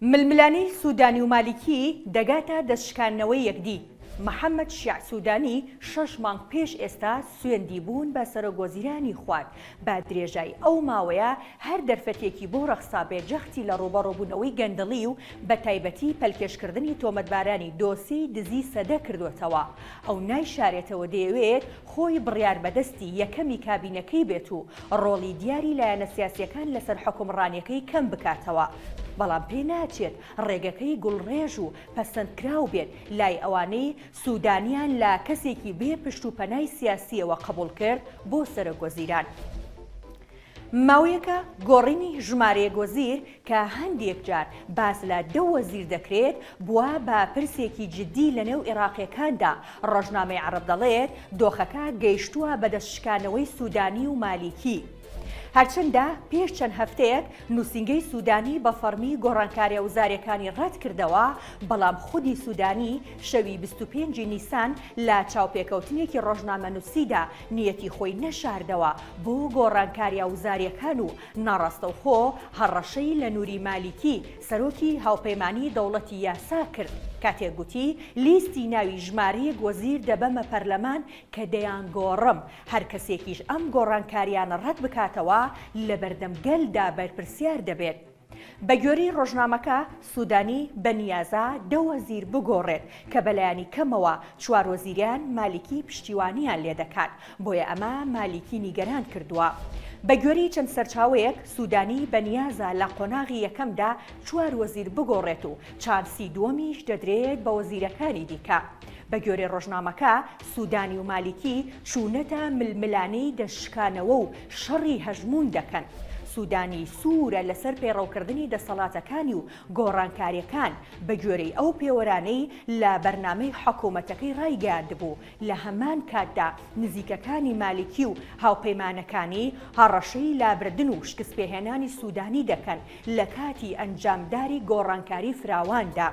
ململانی سودانی و مالیکی دەگاتە دەستشکاندنەوەی یەکدی. محەممەد شیع سودانی 6 مانگ پێش ئێستا سوێندی بوون بە سەرۆگۆزیرانی خوارد بە درێژای ئەو ماوەیە هەر دەرفەتێکی بۆ ڕەخسابێ جەختی لە ڕوبەڕۆبوونەوەی گەندەڵی و بە تایبەتی پەلکێشکردنی تۆمەتبارانی دۆسی دزی سەدە کردوێتەوە. ئەو نایشارێتەوە دەیەوێت خۆی بڕیار بەدەستی یەکەمی کابینەکەی بێت و ڕۆڵی دیاری لایەنە سیاسیەکان لەسەر حکومڕانیەکەی کەم بکاتەوە. بەڵام پێ ناچێت ڕێگەکەی گوڵڕێژ و پەسەندکراو بێت لای ئەوانەی سودانیان لە کەسێکی بێ پشت و پەنای سیاسیەوە قبول کرد بۆ سەرۆگۆزیران. ماوەیەکە گۆڕینی ژمارەیە گۆزیر کە هەندێک جار باس لە 2 وەزیر دەکرێت بووە بە پرسێکی جدی لە نێو عێراقیەکاندا. ڕۆژنامەی عەرەب دەڵێت دۆخەکە گەیشتووە بە دەستشکاندنەوەی سودانی و مالیکی. هەرچەندە پێش چەند هەفتەیەک نووسینگەی سودانی بە فەرمی گۆڕانکاریە وزارەکانی ڕەت کردەوە، بەڵام خودی سودانی شەوی 25 نیسان لە چاوپێکەوتنێکی ڕۆژنامەنووسیدا نیەتی خۆی نەشاردەوە بۆ گۆڕانکاریە وزارەکان و ناڕاستەوخۆ هەڕەشەی لە نووری مالیکی سەرۆکی هاوپەیمانی دەوڵەتی یاسا کرد کاتێک گوتی لیستی ناوی ژمارەیەک وەزیر دەبەمە پەرلەمان کە دەیانگۆڕم، هەر کەسێکیش ئەم گۆڕانکاریانە ڕەت بکاتەوە لە بەردەمگەلدا بەرپرسیار دەبێت. بە گوێرەی ڕۆژنامەکە سودانی بەنیازە 2 وەزیر بگۆڕێت کە بەلایانی کەمەوە 4 وەزیریان مالیکی پشتیوانیان لێ دەکات، بۆیە ئەمە مالیکی نیگەران کردووە. بە گوێرەی چەند سەرچاوەیەک سودانی بەنیازە لە قۆناغی یەکەمدا 4 وەزیر بگۆڕێت و چانسی دووەمیش دەدرێت بە وەزیرەکانی دیکە. بە گوێرەی ڕۆژنامەکە سودانی و مالیکی چوونەتە ململانەی دەستشکانەوە و شەڕی هەژمون دەکەن. سودانی سوورە لەسەر پێڕەوکردنی دەسەڵاتەکانی و گۆڕانکاریەکان بە گوێرەی ئەو پێوەرانەی لە بەرنامەی حکوومەتەکەی ڕایگەاندبوو. لە هەمان کاتدا نزیکەکانی مالیکی و هاوپەیمانەکانی هەڕەشەی لابردن و شکستپێهێنانی سودانی دەکەن لە کاتی ئەنجامداری گۆڕانکاری فراواندا.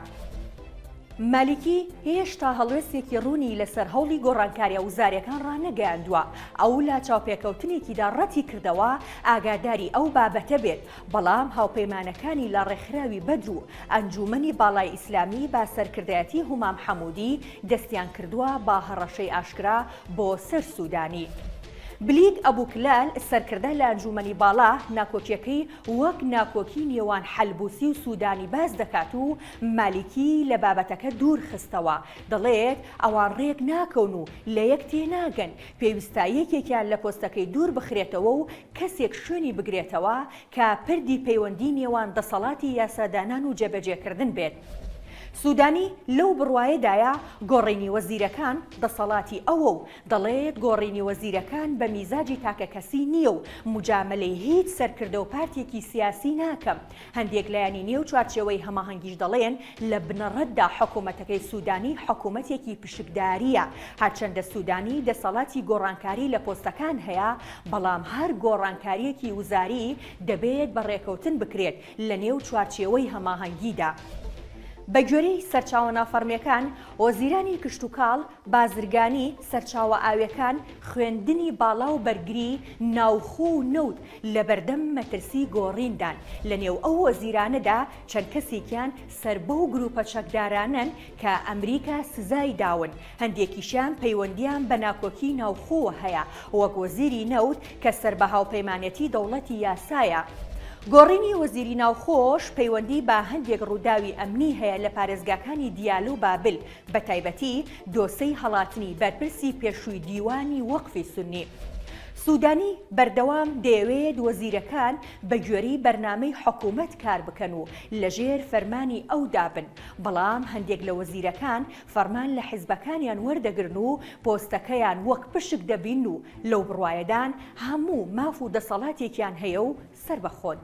مالیکی هێشتا هەڵوێستێکی ڕوونی لەسەر هەوڵی گۆڕانکاریە وزارەکان ڕانەگەیاندووە. ئەو لا چاوپێکەوتنێکیدا ڕەتی کردەوە ئاگاداری ئەو بابەتە بێت، بەڵام هاوپەیمانەکانی لە ڕێکخراوی بەدر و ئەنجومەنی باڵای ئیسلامی با سەرکردایەتی هومام حەموودی دەستیان کردووە با هەڕەشەی ئاشکرا بۆ سەر سودانی. بلیگ ئەبووکلال سەرکردە لە ئەنجومەنی باڵا ناکۆکیەکەی وەک ناکۆکی نێوان حەلبوسی و سودانی باز دەکات و مالیکی لە بابەتەکە دوور خستەوە. دەڵێت ئەوان ڕێک ناکەون و لە یەک تێناگەن، پێویستە یەکێکیان لە پۆستەکەی دوور بخرێتەوە و کەسێک شوێنی بگرێتەوە کە پردی پەیوەندی نێوان دەسەڵاتی یاسادانان و جێبەجێکردن بێت. سودانی لەو بڕوایەدایە گۆڕینی وەزیرەکان دەسەڵاتی ئەوە و دەڵێت گۆڕینی وەزیرەکان بە میزاجی تاکە کەسی نییە و مجاملەی هیچ سەرکردە و پارتێکی سیاسی ناکەم. هەندێک لایانی نێو چوارچێوەی هەماهەنگیش دەڵێن لە بنەڕەتدا حکوومەتەکەی سودانی حکوومەتێکی پشکداریە، هەرچەندە سودانی دەسەڵاتی گۆڕانکاری لە پۆستەکان هەیە، بەڵام هەر گۆڕانکاریەکی وزاری دەبێت بە ڕێکەوتن بکرێت لە نێو چوارچێوەی هەماهەنگیدا. بە گوێرەی سەرچاوە نافەرمیەکان، وەزیرانی کشتوکاڵ، بازرگانی، سەرچاوە ئاویەکان، خوێندنی باڵا و بەرگری، ناوخۆ و نەوت لە بەردەم مەترسی گۆڕیندان. لە نێو ئەو وەزیرانەدا چەند کەسێکیان سەر بەو گروپە چەکدارانن کە ئەمریکا سزای داون، هەندێکیشیان پەیوەندیان بە ناکۆکی ناوخۆوە هەیە، وەک وەزیری نەوت کە سەر بە هاوپەیمانەتی دەوڵەتی یاسایە. گۆڕینی وەزیری ناوخۆش پەیوەندی بە هەندێک ڕووداوی ئەمنی هەیە لە پارێزگاکانی دیالە و بابل، بە تایبەتی دۆسەی هەڵاتنی بەرپرسی پێشووی دیوانی وەقفی سونی. سودانی بەردەوام دەیەوێت وەزیرەکان بە گوێرەی بەرنامەی حکوومەت کار بکەن و لەژێر فەرمانی ئەو دابن، بەڵام هەندێک لە وەزیرەکان فەرمان لە حیزبەکانیان وەردەگرن و پۆستەکەیان وەک پشک دەبین و لەو بڕوایەدان هەموو ماف و دەسەڵاتێکیان هەیە و سەر بەخۆن.